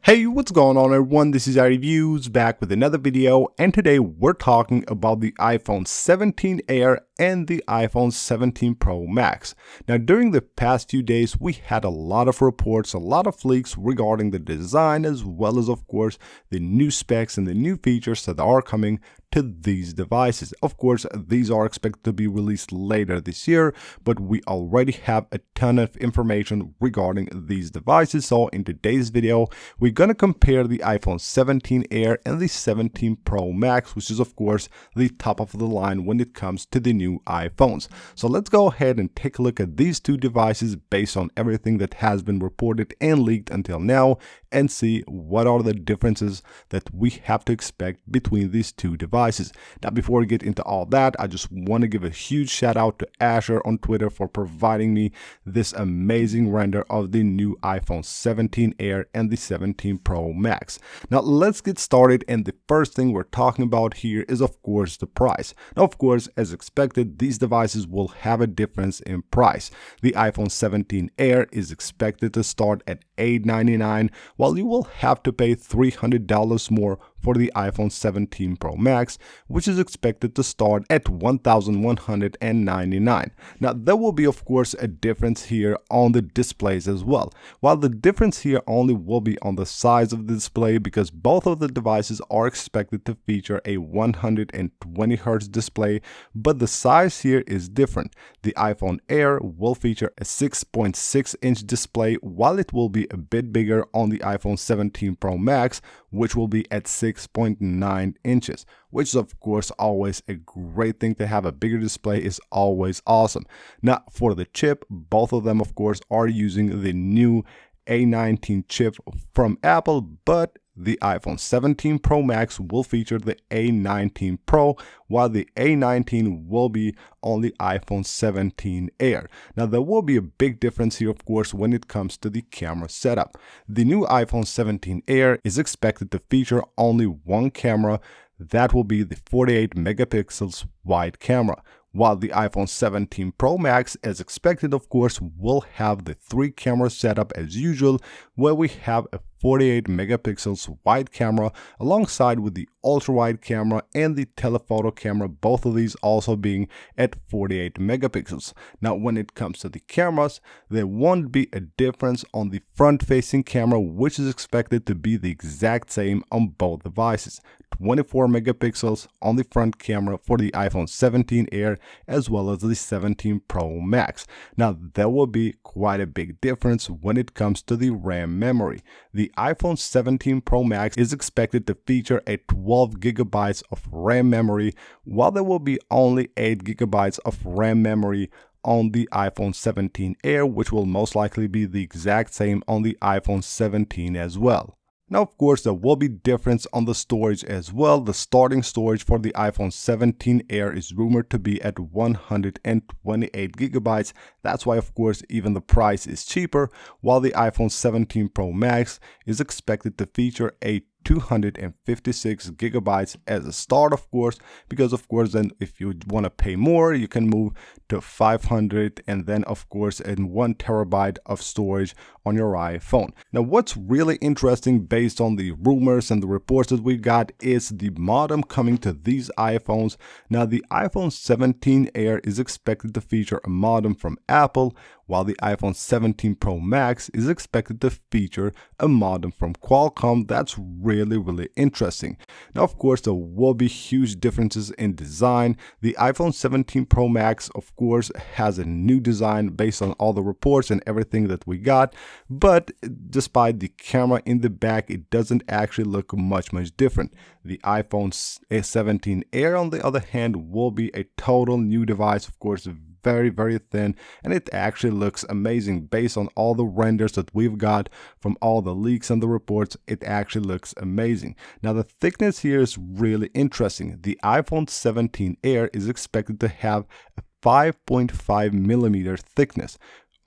Hey, what's going on everyone? This is iReviews back with another video, and today we're talking about the iPhone 17 Air and the iPhone 17 Pro Max. Now, during the past few days, we had a lot of reports, a lot of leaks regarding the design, as well as, of course, the new specs and the new features that are coming to these devices. Of course, these are expected to be released later this year, but we already have a ton of information regarding these devices. So in today's video, we're going to compare the iPhone 17 Air and the 17 Pro Max, which is of course the top of the line when it comes to the new iPhones. So let's go ahead and take a look at these two devices based on everything that has been reported and leaked until now, and see what are the differences that we have to expect between these two devices. Now, before we get into all that, I just want to give a huge shout out to Asher on Twitter for providing me this amazing render of the new iPhone 17 Air and the 17 Pro Max. Now, let's get started, and the first thing we're talking about here is of course the price. Now, of course, as expected, these devices will have a difference in price. The iPhone 17 Air is expected to start at $899, while you will have to pay $300 more for the iPhone 17 Pro Max, which is expected to start at $1,199. Now, there will be, of course, a difference here on the displays as well. While the difference here only will be on the size of the display, because both of the devices are expected to feature a 120 Hz display, but the size here is different. The iPhone Air will feature a 6.6-inch display, while it will be a bit bigger on the iPhone 17 Pro Max, which will be at 6.9 inches, which is of course always a great thing. To have a bigger display is always awesome. Now, for the chip, both of them of course are using the new A19 chip from Apple, but the iPhone 17 Pro Max will feature the A19 Pro, while the A19 will be on the iPhone 17 Air. Now, there will be a big difference here, of course, when it comes to the camera setup. The new iPhone 17 Air is expected to feature only one camera. That will be the 48 megapixels wide camera, while the iPhone 17 Pro Max, as expected, of course, will have the 3-camera setup as usual, where we have a 48 megapixels wide camera alongside with the ultra wide camera and the telephoto camera, both of these also being at 48 megapixels. Now, when it comes to the cameras, there won't be a difference on the front facing camera, which is expected to be the exact same on both devices. 24 megapixels on the front camera for the iPhone 17 Air as well as the 17 Pro Max. Now, there will be quite a big difference when it comes to the RAM memory. The iPhone 17 Pro Max is expected to feature a 12 gigabytes of RAM memory, while there will be only 8 gigabytes of RAM memory on the iPhone 17 Air, which will most likely be the exact same on the iPhone 17 as well. Now, of course, there will be difference on the storage as well. The starting storage for the iPhone 17 Air is rumored to be at 128 gigabytes. That's why, of course, even the price is cheaper, while the iPhone 17 Pro Max is expected to feature a 256 gigabytes as a start, of course, because of course then if you want to pay more, you can move to 500 and then of course in 1 terabyte of storage on your iPhone. Now, what's really interesting based on the rumors and the reports that we got is the modem coming to these iPhones. Now, the iPhone 17 Air is expected to feature a modem from Apple, while the iPhone 17 Pro Max is expected to feature a modem from Qualcomm. That's really interesting. Now, of course, there will be huge differences in design. The iPhone 17 Pro Max, of course, has a new design based on all the reports and everything that we got, but despite the camera in the back, it doesn't actually look much different. The iPhone 17 Air, on the other hand, will be a total new device, of course, very thin, and it actually looks amazing based on all the renders that we've got from all the leaks and the reports. It actually looks amazing. Now, the thickness here is really interesting. The iPhone 17 Air is expected to have a 5.5 millimeter thickness,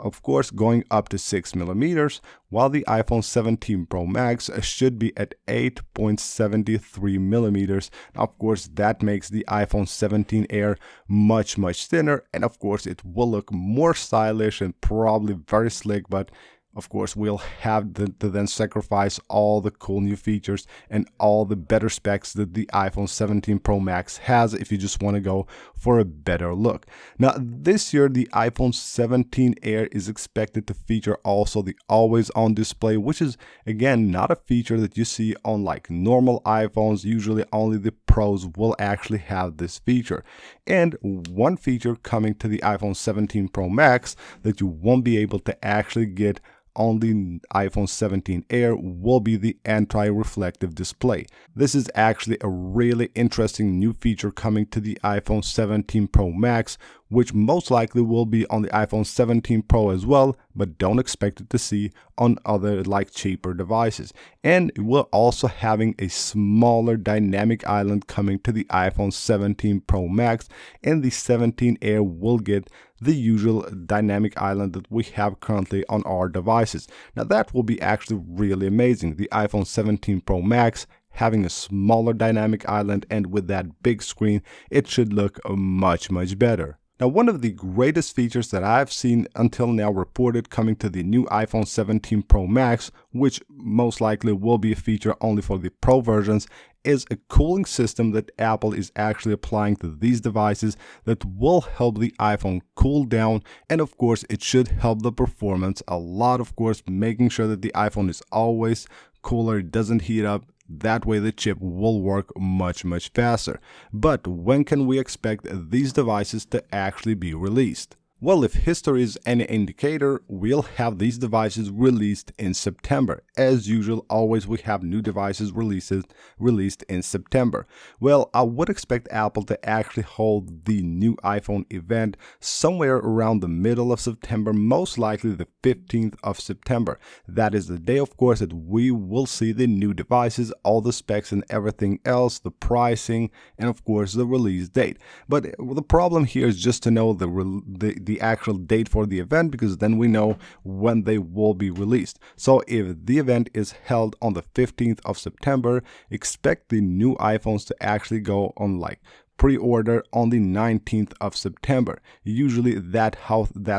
of course going up to 6 millimeters, while the iPhone 17 Pro Max should be at 8.73 millimeters. Now, of course, that makes the iPhone 17 Air much thinner, and of course it will look more stylish and probably very slick, but Of course, we'll have to then sacrifice all the cool new features and all the better specs that the iPhone 17 Pro Max has if you just want to go for a better look. Now, this year, the iPhone 17 Air is expected to feature also the always-on display, which is, again, not a feature that you see on like normal iPhones. Usually, only the Pros will actually have this feature. And one feature coming to the iPhone 17 Pro Max that you won't be able to actually get on the iPhone 17 Air will be the anti-reflective display. This is actually a really interesting new feature coming to the iPhone 17 Pro Max, which most likely will be on the iPhone 17 Pro as well, but don't expect it to see on other like cheaper devices. And we're also having a smaller dynamic island coming to the iPhone 17 Pro Max, and the 17 Air will get the usual dynamic island that we have currently on our devices. Now that will be actually really amazing. The iPhone 17 Pro Max having a smaller dynamic island, and with that big screen, it should look much better. Now, one of the greatest features that I've seen until now reported coming to the new iPhone 17 Pro Max, which most likely will be a feature only for the Pro versions, is a cooling system that Apple is actually applying to these devices that will help the iPhone cool down, and of course it should help the performance a lot, of course, making sure that the iPhone is always cooler, it doesn't heat up. That way the chip will work much faster. But when can we expect these devices to actually be released? Well, if history is any indicator, we'll have these devices released in September. As usual, always we have new devices released in September. Well, I would expect Apple to actually hold the new iPhone event somewhere around the middle of September, most likely the 15th of September. That is the day, of course, that we will see the new devices, all the specs and everything else, the pricing, and of course the release date. But the problem here is just to know the actual date for the event, because then we know when they will be released. So if the event is held on the 15th of September, expect the new iPhones to actually go on like pre-order on the 19th of September. Usually that's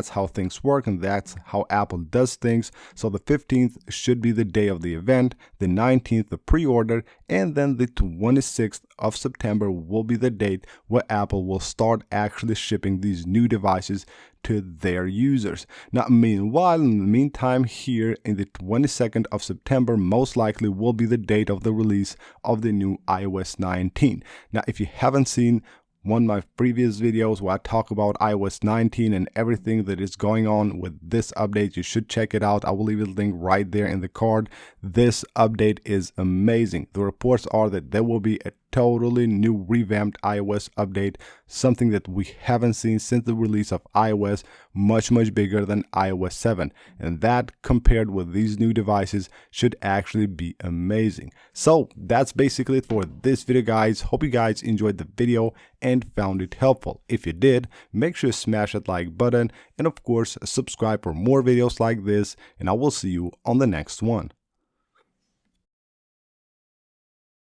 how things work, and that's how Apple does things. So the 15th should be the day of the event, the 19th the pre-order, and then the 26th of September will be the date where Apple will start actually shipping these new devices to their users. Now, meanwhile, in the meantime, here in the 22nd of September, most likely will be the date of the release of the new iOS 19. Now, if you haven't seen one of my previous videos where I talk about iOS 19 and everything that is going on with this update, you should check it out. I will leave a link right there in the card. This update is amazing. The reports are that there will be a totally new revamped iOS update, something that we haven't seen since the release of iOS, much bigger than iOS 7, and that compared with these new devices should actually be amazing. So that's basically it for this video, guys. Hope you guys enjoyed the video and found it helpful. If you did, make sure to smash that like button, and of course subscribe for more videos like this, and I will see you on the next one.